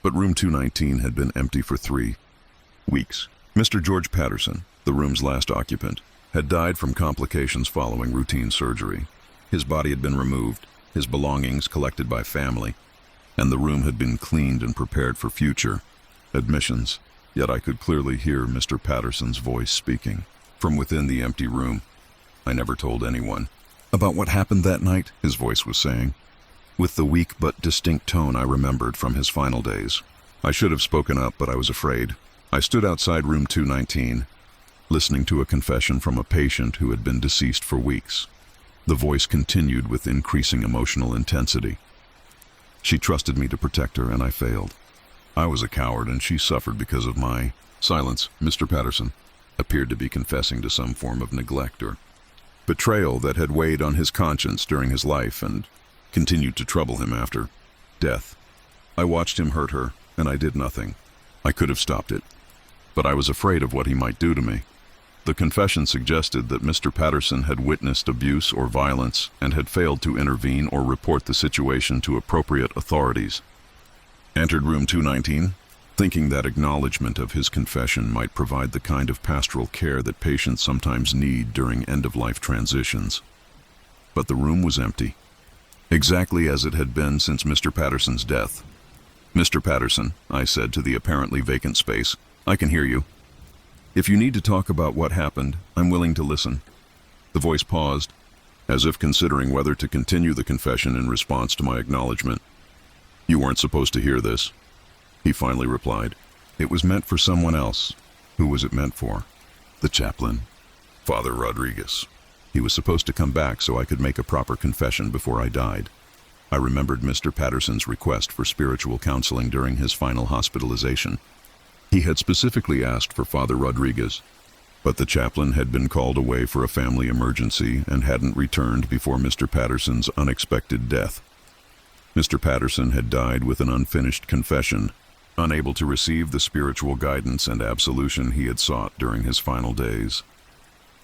But room 219 had been empty for 3 weeks. Mr. George Patterson, the room's last occupant, had died from complications following routine surgery. His body had been removed, his belongings collected by family, and the room had been cleaned and prepared for future admissions. Yet I could clearly hear Mr. Patterson's voice speaking from within the empty room. I never told anyone about what happened that night, his voice was saying, with the weak but distinct tone I remembered from his final days. I should have spoken up, but I was afraid. I stood outside room 219, listening to a confession from a patient who had been deceased for weeks. The voice continued with increasing emotional intensity. She trusted me to protect her, and I failed. I was a coward, and she suffered because of my silence. Mr. Patterson appeared to be confessing to some form of neglect or betrayal that had weighed on his conscience during his life and continued to trouble him after death. I watched him hurt her, and I did nothing. I could have stopped it, but I was afraid of what he might do to me. The confession suggested that Mr. Patterson had witnessed abuse or violence and had failed to intervene or report the situation to appropriate authorities. Entered room 219, thinking that acknowledgement of his confession might provide the kind of pastoral care that patients sometimes need during end-of-life transitions. But the room was empty, exactly as it had been since Mr. Patterson's death. Mr. Patterson, I said to the apparently vacant space, I can hear you. If you need to talk about what happened, I'm willing to listen. The voice paused, as if considering whether to continue the confession in response to my acknowledgement. You weren't supposed to hear this, he finally replied. It was meant for someone else. Who was it meant for? The chaplain, Father Rodriguez. He was supposed to come back so I could make a proper confession before I died. I remembered Mr. Patterson's request for spiritual counseling during his final hospitalization. He had specifically asked for Father Rodriguez, but the chaplain had been called away for a family emergency and hadn't returned before Mr. Patterson's unexpected death. Mr. Patterson had died with an unfinished confession, unable to receive the spiritual guidance and absolution he had sought during his final days.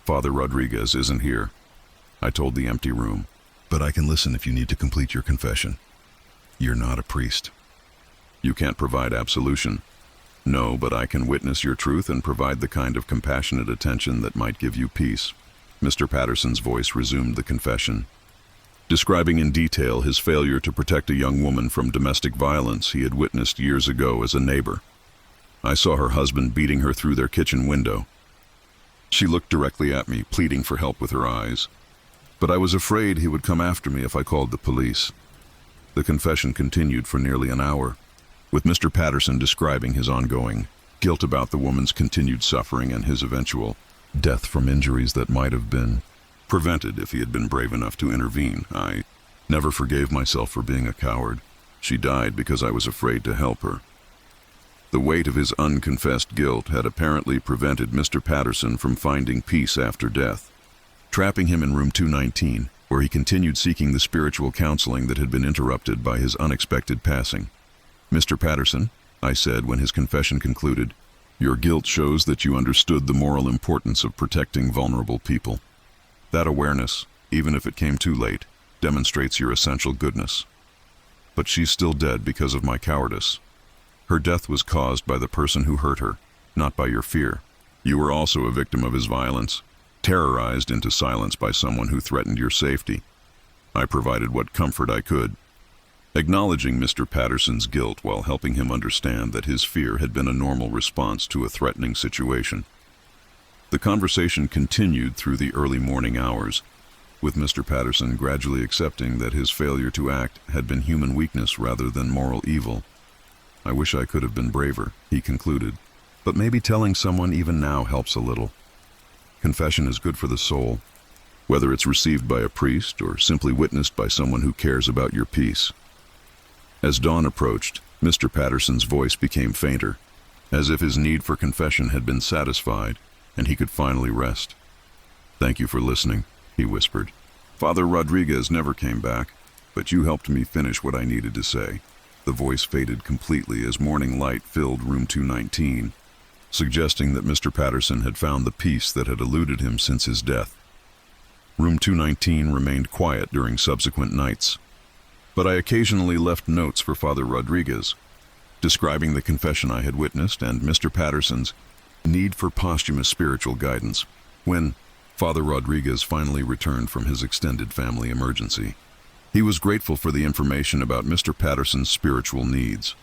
Father Rodriguez isn't here, I told the empty room, but I can listen if you need to complete your confession. You're not a priest. You can't provide absolution. No, but I can witness your truth and provide the kind of compassionate attention that might give you peace. Mr. Patterson's voice resumed the confession, describing in detail his failure to protect a young woman from domestic violence he had witnessed years ago as a neighbor. I saw her husband beating her through their kitchen window. She looked directly at me, pleading for help with her eyes. But I was afraid he would come after me if I called the police. The confession continued for nearly an hour, with Mr. Patterson describing his ongoing guilt about the woman's continued suffering and his eventual death from injuries that might have been prevented if he had been brave enough to intervene. I never forgave myself for being a coward. She died because I was afraid to help her. The weight of his unconfessed guilt had apparently prevented Mr. Patterson from finding peace after death, trapping him in room 219, where he continued seeking the spiritual counseling that had been interrupted by his unexpected passing. "Mr. Patterson," I said when his confession concluded, "your guilt shows that you understood the moral importance of protecting vulnerable people. That awareness, even if it came too late, demonstrates your essential goodness. But she's still dead because of my cowardice. Her death was caused by the person who hurt her, not by your fear. You were also a victim of his violence, terrorized into silence by someone who threatened your safety. I provided what comfort I could, acknowledging Mr. Patterson's guilt while helping him understand that his fear had been a normal response to a threatening situation." The conversation continued through the early morning hours, with Mr. Patterson gradually accepting that his failure to act had been human weakness rather than moral evil. "I wish I could have been braver," he concluded, "but maybe telling someone even now helps a little. Confession is good for the soul, whether it's received by a priest or simply witnessed by someone who cares about your peace." As dawn approached, Mr. Patterson's voice became fainter, as if his need for confession had been satisfied and he could finally rest. "Thank you for listening," he whispered. "Father Rodriguez never came back, but you helped me finish what I needed to say." The voice faded completely as morning light filled room 219, suggesting that Mr. Patterson had found the peace that had eluded him since his death. Room 219 remained quiet during subsequent nights, but I occasionally left notes for Father Rodriguez, describing the confession I had witnessed and Mr. Patterson's need for posthumous spiritual guidance. When Father Rodriguez finally returned from his extended family emergency, he was grateful for the information about Mr. Patterson's spiritual needs.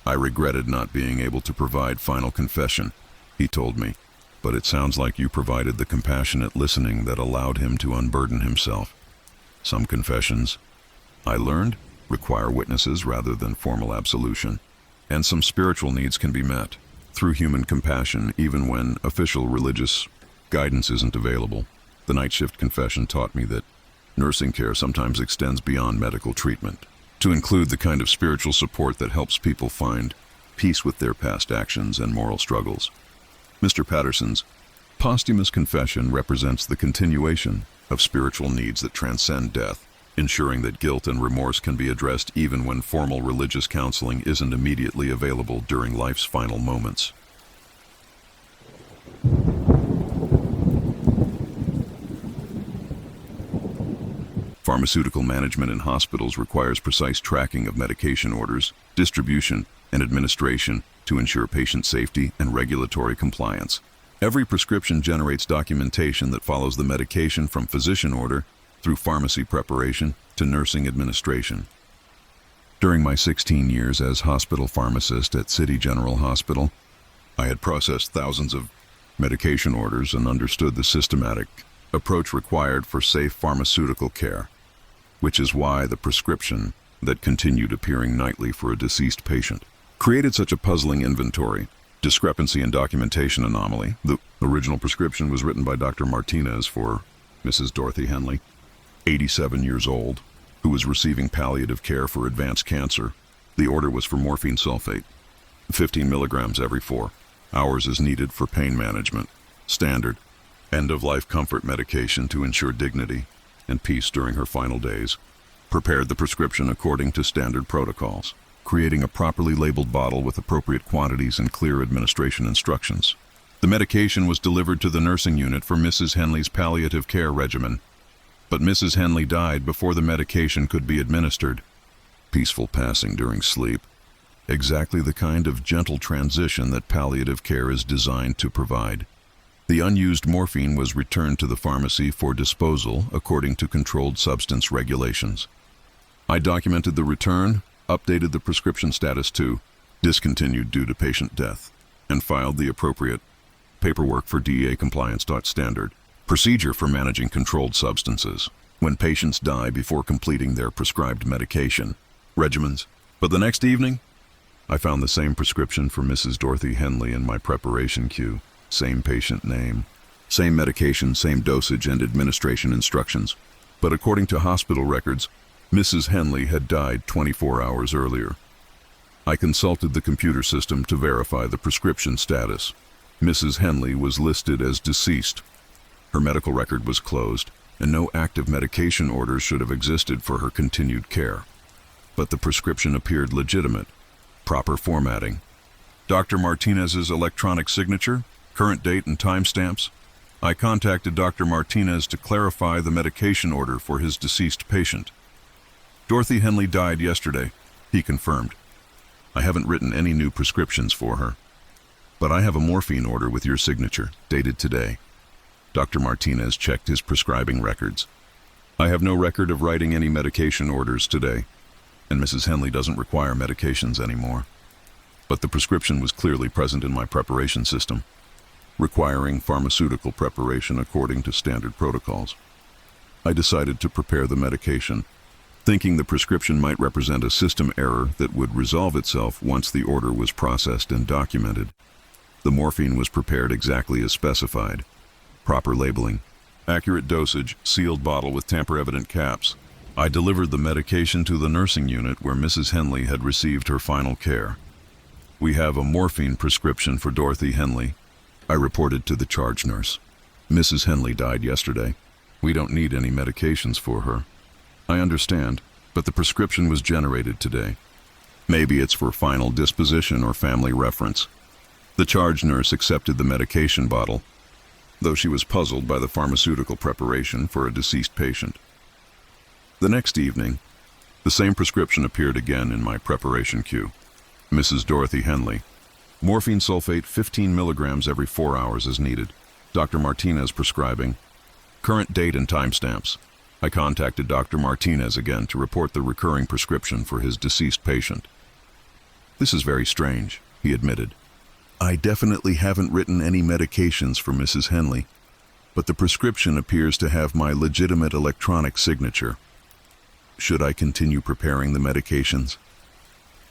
"I regretted not being able to provide final confession," he told me, "but it sounds like you provided the compassionate listening that allowed him to unburden himself. Some confessions, I learned, require witnesses rather than formal absolution, and some spiritual needs can be met through human compassion even when official religious guidance isn't available. The night shift confession taught me that nursing care sometimes extends beyond medical treatment, to include the kind of spiritual support that helps people find peace with their past actions and moral struggles." Mr. Patterson's posthumous confession represents the continuation of spiritual needs that transcend death, ensuring that guilt and remorse can be addressed even when formal religious counseling isn't immediately available during life's final moments. Pharmaceutical management in hospitals requires precise tracking of medication orders, distribution, and administration to ensure patient safety and regulatory compliance. Every prescription generates documentation that follows the medication from physician order through pharmacy preparation to nursing administration. During my 16 years as hospital pharmacist at City General Hospital, I had processed thousands of medication orders and understood the systematic approach required for safe pharmaceutical care, which is why the prescription that continued appearing nightly for a deceased patient created such a puzzling inventory, discrepancy, and documentation anomaly. The original prescription was written by Dr. Martinez for Mrs. Dorothy Henley, 87 years old, who was receiving palliative care for advanced cancer. The order was for morphine sulfate, 15 milligrams every 4 hours is needed for pain management, standard end-of-life comfort medication to ensure dignity and peace during her final days. Prepared the prescription according to standard protocols, creating a properly labeled bottle with appropriate quantities and clear administration instructions. The medication was delivered to the nursing unit for Mrs. Henley's palliative care regimen, but Mrs. Henley died before the medication could be administered. Peaceful passing during sleep. exactly the kind of gentle transition that palliative care is designed to provide. The unused morphine was returned to the pharmacy for disposal according to controlled substance regulations. I documented the return, updated the prescription status to discontinued due to patient death, and filed the appropriate paperwork for DEA compliance. Standard procedure for managing controlled substances when patients die before completing their prescribed medication regimens. But the next evening, I found the same prescription for Mrs. Dorothy Henley in my preparation queue. Same patient name, same medication, same dosage and administration instructions. But according to hospital records, Mrs. Henley had died 24 hours earlier. I consulted the computer system to verify the prescription status. Mrs. Henley was listed as deceased. Her medical record was closed, and no active medication orders should have existed for her continued care. But the prescription appeared legitimate. Proper formatting. Dr. Martinez's electronic signature, current date and timestamps. I contacted Dr. Martinez to clarify the medication order for his deceased patient. Dorothy Henley died yesterday, he confirmed. I haven't written any new prescriptions for her. But I have a morphine order with your signature, dated today. Dr. Martinez checked his prescribing records. I have no record of writing any medication orders today, and Mrs. Henley doesn't require medications anymore. But the prescription was clearly present in my preparation system, requiring pharmaceutical preparation according to standard protocols. I decided to prepare the medication, thinking the prescription might represent a system error that would resolve itself once the order was processed and documented. The morphine was prepared exactly as specified. Proper labeling, accurate dosage, sealed bottle with tamper-evident caps. I delivered the medication to the nursing unit where Mrs. Henley had received her final care. We have a morphine prescription for Dorothy Henley, I reported to the charge nurse. Mrs. Henley died yesterday. We don't need any medications for her. I understand, but the prescription was generated today. Maybe it's for final disposition or family reference. The charge nurse accepted the medication bottle, though she was puzzled by the pharmaceutical preparation for a deceased patient. The next evening, the same prescription appeared again in my preparation queue. Mrs. Dorothy Henley. Morphine sulfate 15 milligrams every 4 hours as needed. Dr. Martinez prescribing. Current date and timestamps. I contacted Dr. Martinez again to report the recurring prescription for his deceased patient. This is very strange, he admitted. I definitely haven't written any medications for Mrs. Henley, but the prescription appears to have my legitimate electronic signature. Should I continue preparing the medications?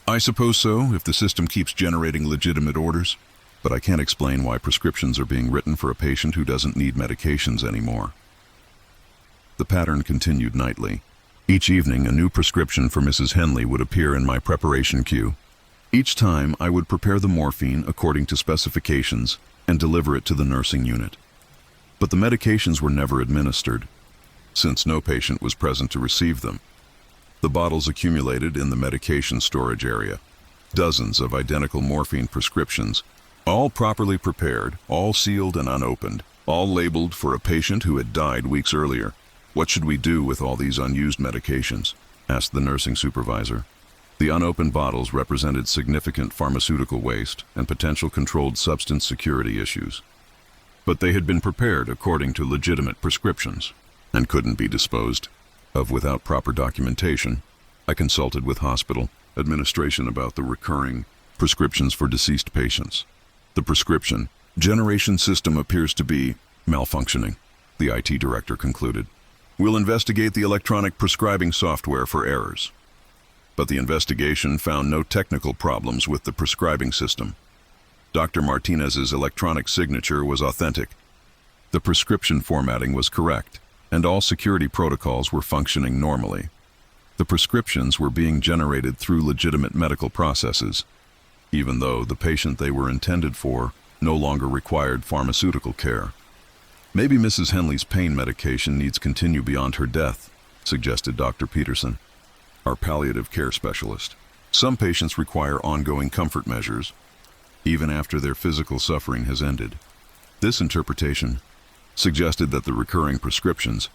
I suppose so, if the system keeps generating legitimate orders, but I can't explain why prescriptions are being written for a patient who doesn't need medications anymore. The pattern continued nightly. Each evening, a new prescription for Mrs. Henley would appear in my preparation queue. Each time, I would prepare the morphine according to specifications and deliver it to the nursing unit. But the medications were never administered, since no patient was present to receive them. The bottles accumulated in the medication storage area. Dozens of identical morphine prescriptions, all properly prepared, all sealed and unopened, all labeled for a patient who had died weeks earlier. What should we do with all these unused medications? Asked the nursing supervisor. The unopened bottles represented significant pharmaceutical waste and potential controlled substance security issues. But they had been prepared according to legitimate prescriptions and couldn't be disposed of without proper documentation. I consulted with hospital administration about the recurring prescriptions for deceased patients. The prescription generation system appears to be malfunctioning, the IT director concluded. We'll investigate the electronic prescribing software for errors. But the investigation found no technical problems with the prescribing system. Dr. Martinez's electronic signature was authentic. The prescription formatting was correct, and all security protocols were functioning normally. The prescriptions were being generated through legitimate medical processes, even though the patient they were intended for no longer required pharmaceutical care. Maybe Mrs. Henley's pain medication needs continue beyond her death, suggested Dr. Peterson, our palliative care specialist. Some patients require ongoing comfort measures, even after their physical suffering has ended. This interpretation suggested that the recurring prescriptions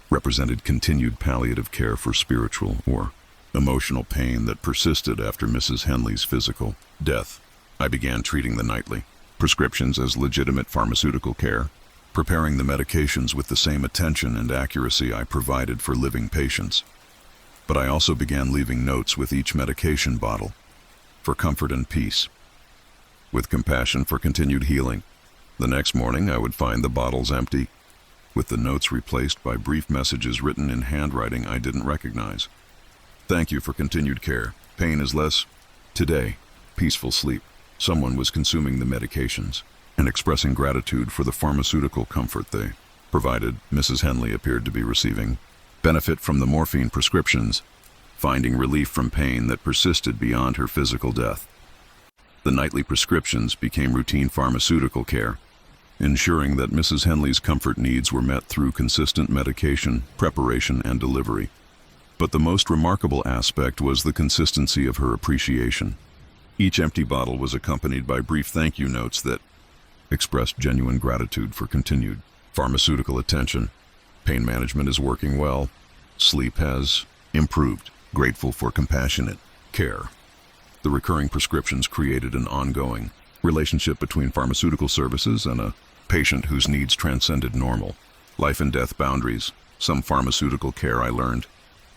represented continued palliative care for spiritual or emotional pain that persisted after Mrs. Henley's physical death. I began treating the nightly prescriptions as legitimate pharmaceutical care, preparing the medications with the same attention and accuracy I provided for living patients. But I also began leaving notes with each medication bottle, for comfort and peace, with compassion for continued healing. The next morning I would find the bottles empty, with the notes replaced by brief messages written in handwriting I didn't recognize. Thank you for continued care. Pain is less. Today, peaceful sleep. Someone was consuming the medications and expressing gratitude for the pharmaceutical comfort they provided. Mrs. Henley appeared to be receiving benefit from the morphine prescriptions, finding relief from pain that persisted beyond her physical death. The nightly prescriptions became routine pharmaceutical care, ensuring that Mrs. Henley's comfort needs were met through consistent medication, preparation, and delivery. But the most remarkable aspect was the consistency of her appreciation. Each empty bottle was accompanied by brief thank you notes that expressed genuine gratitude for continued pharmaceutical attention. Pain management is working well. Sleep has improved. Grateful for compassionate care. The recurring prescriptions created an ongoing relationship between pharmaceutical services and a patient whose needs transcended normal life and death boundaries. Some pharmaceutical care, I learned,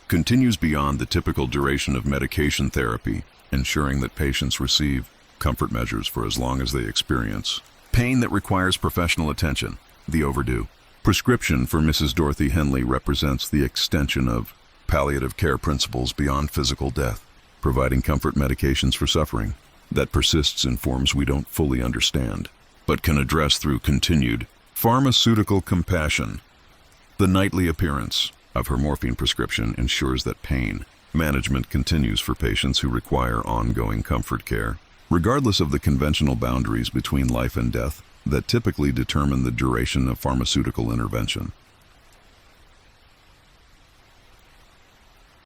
continues beyond the typical duration of medication therapy, ensuring that patients receive comfort measures for as long as they experience pain that requires professional attention. The overdue prescription for Mrs. Dorothy Henley represents the extension of palliative care principles beyond physical death, providing comfort medications for suffering that persists in forms we don't fully understand, but can address through continued pharmaceutical compassion. The nightly appearance of her morphine prescription ensures that pain management continues for patients who require ongoing comfort care, regardless of the conventional boundaries between life and death that typically determine the duration of pharmaceutical intervention.